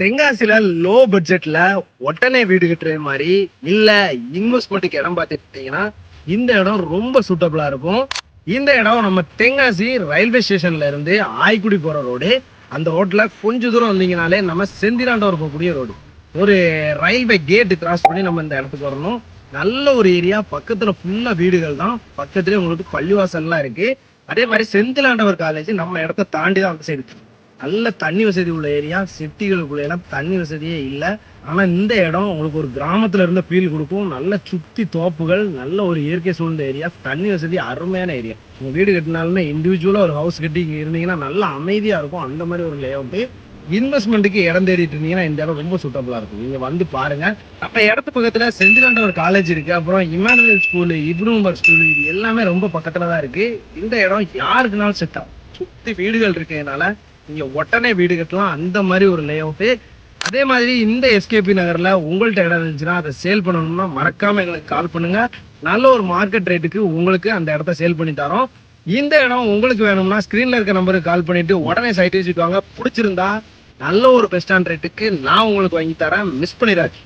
தென்காசியில low பட்ஜெட்ல உடனே வீடு கட்டுற மாதிரி இல்ல இன்வெஸ்ட்மெண்ட்டுக்கு இடம் பார்த்துட்டீங்கன்னா இந்த இடம் ரொம்ப சூட்டபிளா இருக்கும். இந்த இடம் நம்ம தென்காசி ரயில்வே ஸ்டேஷன்ல இருந்து ஆய்க்குடி போற ரோடு. அந்த ரோட்ல கொஞ்ச தூரம் வந்தீங்கனாலே நம்ம செந்திலாண்டவர் போகக்கூடிய ரோடு. ஒரு ரயில்வே கேட் கிராஸ் பண்ணி நம்ம இந்த இடத்துக்கு வரணும். நல்ல ஒரு ஏரியா, பக்கத்துல ஃபுல்லா வீடுகள் தான். பக்கத்துலயே உங்களுக்கு பள்ளிவாசல்லாம் இருக்கு. அதே மாதிரி செந்திலாண்டவர் காலேஜ் நம்ம இடத்த தாண்டி தான் அந்த சைடு. நல்ல தண்ணி வசதி உள்ள ஏரியா. சிட்டிகளுக்குள்ள எல்லாம் தண்ணி வசதியே இல்லை. ஆனா இந்த இடம் உங்களுக்கு ஒரு கிராமத்துல இருந்த ஃபீல் கொடுக்கும். நல்ல சுத்தி தோப்புகள், நல்ல ஒரு இயற்கை சூழ்ந்த ஏரியா, தண்ணி வசதி அருமையான ஏரியா. உங்க வீடு கட்டினாலுமே இண்டிவிஜுவலா ஒரு ஹவுஸ் கட்டி இருந்தீங்கன்னா நல்ல அமைதியா இருக்கும். அந்த மாதிரி ஒரு லேஅவுட். இன்வெஸ்ட்மெண்ட்டுக்கு இடம் தேடிட்டு இருந்தீங்கன்னா இந்த இடம் ரொம்ப சூட்டபிளா இருக்கும். நீங்க வந்து பாருங்க. நம்ம இடத்து பக்கத்துல செந்திலாண்டவர் காலேஜ் இருக்கு, அப்புறம் இமானுவேல் ஸ்கூல், இப்னு உமர் ஸ்கூல், இது எல்லாமே ரொம்ப பக்கத்துல தான் இருக்கு. இந்த இடம் யாருக்குனாலும் செட் ஆகும். சுத்தி வீடுகள் இருக்கிறதுனால நீங்க உடனே வீடு கட்டலாம். அந்த மாதிரி ஒரு லே அவுட்டு. அதே மாதிரி இந்த எஸ்கேபி நகர்ல உங்கள்ட்ட இடம் இருந்துச்சுன்னா அதை சேல் பண்ணணும்னா மறக்காம எங்களுக்கு கால் பண்ணுங்க. நல்ல ஒரு மார்க்கெட் ரேட்டுக்கு உங்களுக்கு அந்த இடத்த சேல் பண்ணி தரோம். இந்த இடம் உங்களுக்கு வேணும்னா ஸ்கிரீன்ல இருக்க நம்பருக்கு கால் பண்ணிட்டு உடனே சைட் விசிட் வாங்க. பிடிச்சிருந்தா நல்ல ஒரு பெஸ்டான ரேட்டுக்கு நான் உங்களுக்கு வாங்கி தரேன். மிஸ் பண்ணிடாச்சு.